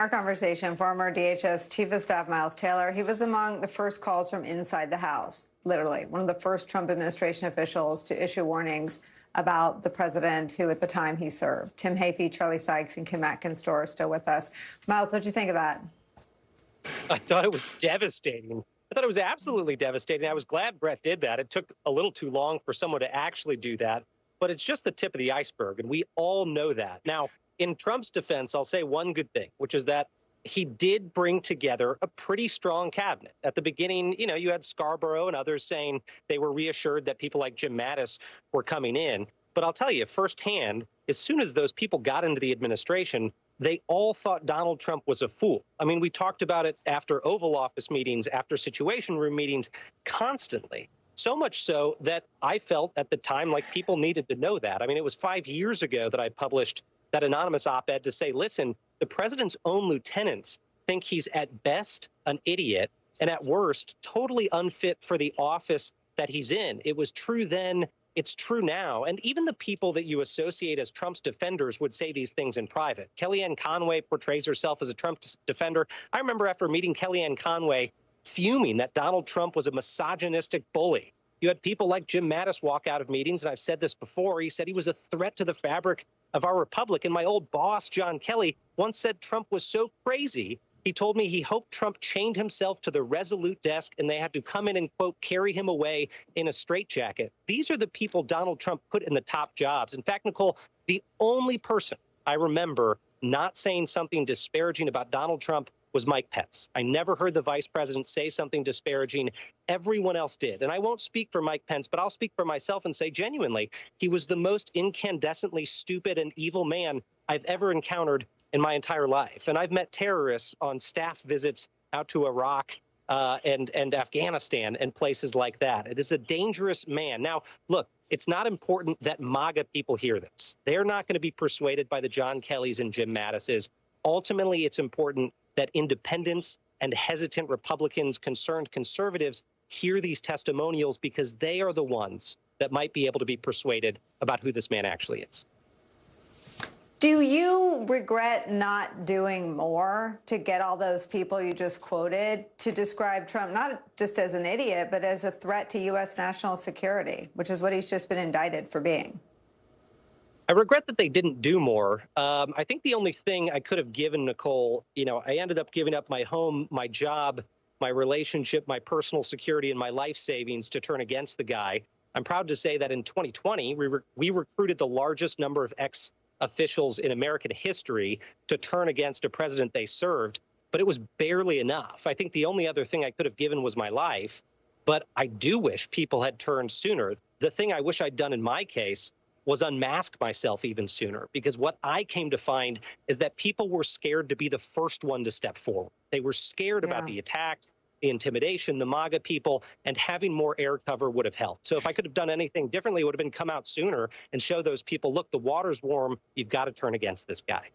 Our conversation, former DHS Chief of Staff Miles Taylor, he was among the first calls from inside the House, literally one of the first Trump administration officials to issue warnings about the president who at the time he served. Tim Hafey, Charlie Sykes, and Kim Atkinstor are still with us. Miles, what'd you think of that? I thought it was devastating. I thought it was absolutely devastating. I was glad Brett did that. It took a little too long for someone to actually do that, but it's just the tip of the iceberg, and we all know that. Now, in Trump's defense, I'll say one good thing, which is that he did bring together a pretty strong cabinet. At the beginning, you had Scarborough and others saying they were reassured that people like Jim Mattis were coming in. But I'll tell you firsthand, as soon as those people got into the administration, they all thought Donald Trump was a fool. I mean, we talked about it after Oval Office meetings, after Situation Room meetings, constantly. So much so that I felt at the time like people needed to know that. I mean, it was 5 years ago that I published that anonymous op-ed to say, listen, the president's own lieutenants think he's at best an idiot and at worst totally unfit for the office that he's in. It was true then. It's true now. And even the people that you associate as Trump's defenders would say these things in private. Kellyanne Conway portrays herself as a Trump defender. I remember after meeting Kellyanne Conway fuming that Donald Trump was a misogynistic bully. You had people like Jim Mattis walk out of meetings, and I've said this before, he said he was a threat to the fabric of our republic. And my old boss, John Kelly, once said Trump was so crazy, he told me he hoped Trump chained himself to the Resolute desk and they had to come in and, quote, carry him away in a straitjacket. These are the people Donald Trump put in the top jobs. In fact, Nicole, the only person I remember not saying something disparaging about Donald Trump was Mike Pence. I never heard the vice president say something disparaging. Everyone else did. And I won't speak for Mike Pence, but I'll speak for myself and say genuinely, he was the most incandescently stupid and evil man I've ever encountered in my entire life. And I've met terrorists on staff visits out to Iraq and Afghanistan and places like that. It is a dangerous man. Now, look, it's not important that MAGA people hear this. They're not going to be persuaded by the John Kellys and Jim Mattises. Ultimately, it's important that independents and hesitant Republicans, concerned conservatives hear these testimonials because they are the ones that might be able to be persuaded about who this man actually is. Do you regret not doing more to get all those people you just quoted to describe Trump not just as an idiot, but as a threat to U.S. national security, which is what he's just been indicted for being? I regret that they didn't do more. I think the only thing I could have given, Nicole, I ended up giving up my home, my job, my relationship, my personal security, and my life savings to turn against the guy. I'm proud to say that in 2020, we recruited the largest number of ex-officials in American history to turn against a president they served, but it was barely enough. I think the only other thing I could have given was my life, but I do wish people had turned sooner. The thing I wish I'd done in my case was unmask myself even sooner, because what I came to find is that people were scared to be the first one to step forward. They were scared about the attacks, the intimidation, the MAGA people, and having more air cover would have helped. So if I could have done anything differently, it would have been come out sooner and show those people, look, the water's warm. You've got to turn against this guy.